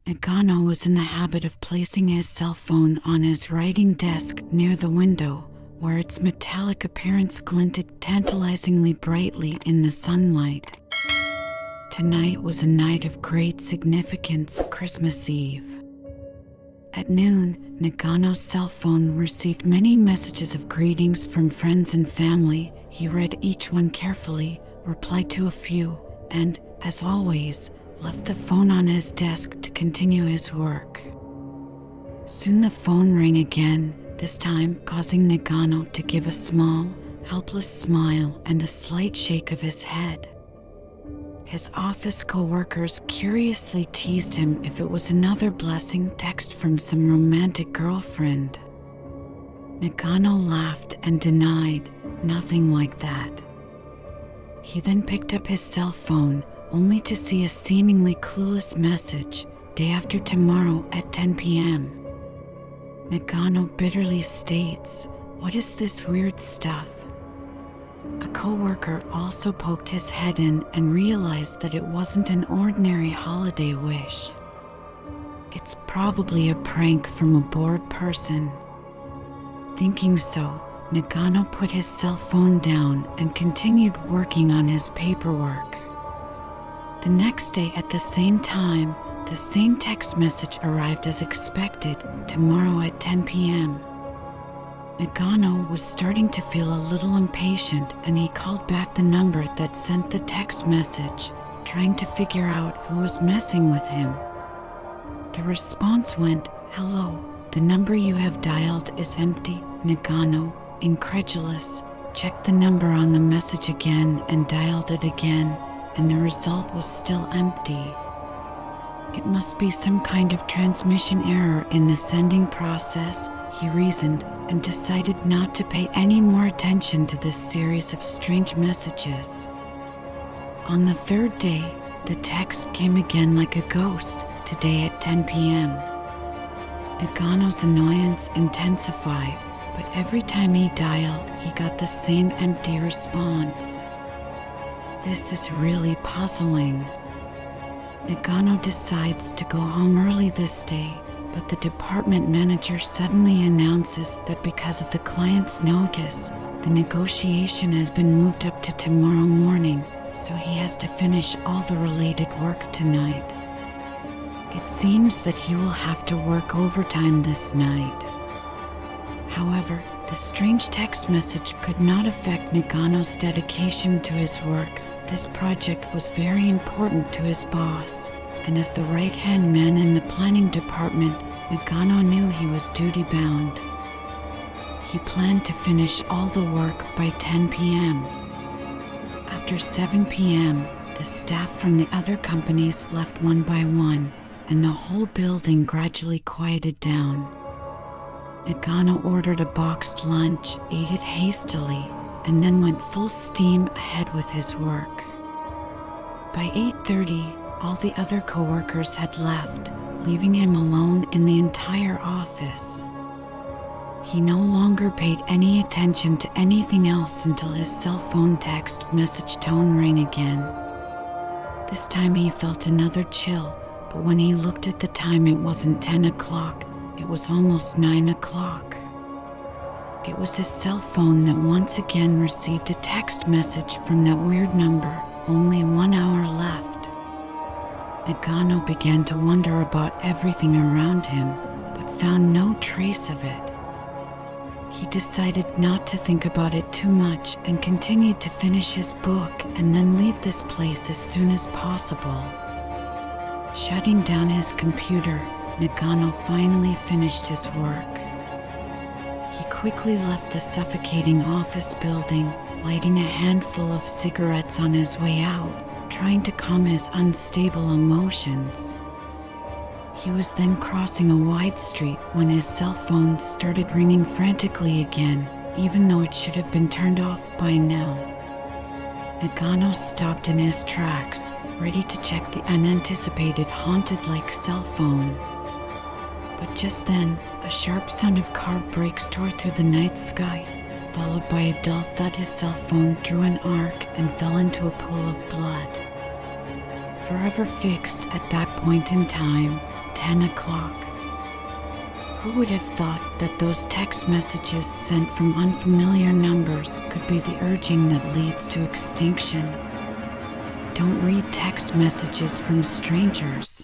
Nagano was in the habit of placing his cell phone on his writing desk near the window, where its metallic appearance glinted tantalizingly brightly in the sunlight. Tonight was a night of great significance, Christmas Eve. At noon, Nagano's cell phone received many messages of greetings from friends and family. He read each one carefully, replied to a few, and, as always, left the phone on his desk to continue his work. Soon the phone rang again, this time causing Nagano to give a small, helpless smile and a slight shake of his head. His office co-workers curiously teased him if it was another blessing text from some romantic girlfriend. Nagano laughed and denied, nothing like that. He then picked up his cell phone, only to see a seemingly clueless message, day after tomorrow at 10 p.m. Nagano bitterly states, "What is this weird stuff?" A co-worker also poked his head in and realized that it wasn't an ordinary holiday wish. It's probably a prank from a bored person. Thinking so, Nagano put his cell phone down and continued working on his paperwork. The next day at the same time, the same text message arrived as expected, tomorrow at 10 p.m. Nagano was starting to feel a little impatient, and he called back the number that sent the text message, trying to figure out who was messing with him. The response went, "Hello, the number you have dialed is empty." Nagano, incredulous, checked the number on the message again and dialed it again, and the result was still empty. It must be some kind of transmission error in the sending process, he reasoned, and decided not to pay any more attention to this series of strange messages. On the third day, the text came again like a ghost, today at 10 p.m. Nagano's annoyance intensified, but every time he dialed, he got the same empty response. This is really puzzling. Nagano decides to go home early this day, but the department manager suddenly announces that because of the client's notice, the negotiation has been moved up to tomorrow morning, so he has to finish all the related work tonight. It seems that he will have to work overtime this night. However, the strange text message could not affect Nagano's dedication to his work. This project was very important to his boss, and as the right-hand man in the planning department, Nagano knew he was duty-bound. He planned to finish all the work by 10 p.m. After 7 p.m., the staff from the other companies left one by one, and the whole building gradually quieted down. Nagano ordered a boxed lunch, ate it hastily, and then went full steam ahead with his work. By 8:30, all the other co-workers had left, leaving him alone in the entire office. He no longer paid any attention to anything else until his cell phone text message tone rang again. This time he felt another chill, but when he looked at the time, it wasn't 10 o'clock, it was almost 9 o'clock. It was his cell phone that once again received a text message from that weird number, only 1 hour left. Nagano began to wonder about everything around him, but found no trace of it. He decided not to think about it too much and continued to finish his book and then leave this place as soon as possible. Shutting down his computer, Nagano finally finished his work. He quickly left the suffocating office building, lighting a handful of cigarettes on his way out, trying to calm his unstable emotions. He was then crossing a wide street when his cell phone started ringing frantically again, even though it should have been turned off by now. Nagano stopped in his tracks, ready to check the unanticipated haunted-like cell phone. But just then, a sharp sound of car brakes tore through the night sky, followed by a dull thud. His cell phone drew an arc and fell into a pool of blood. forever fixed at that point in time, 10 o'clock. Who would have thought that those text messages sent from unfamiliar numbers could be the urging that leads to extinction? Don't read text messages from strangers.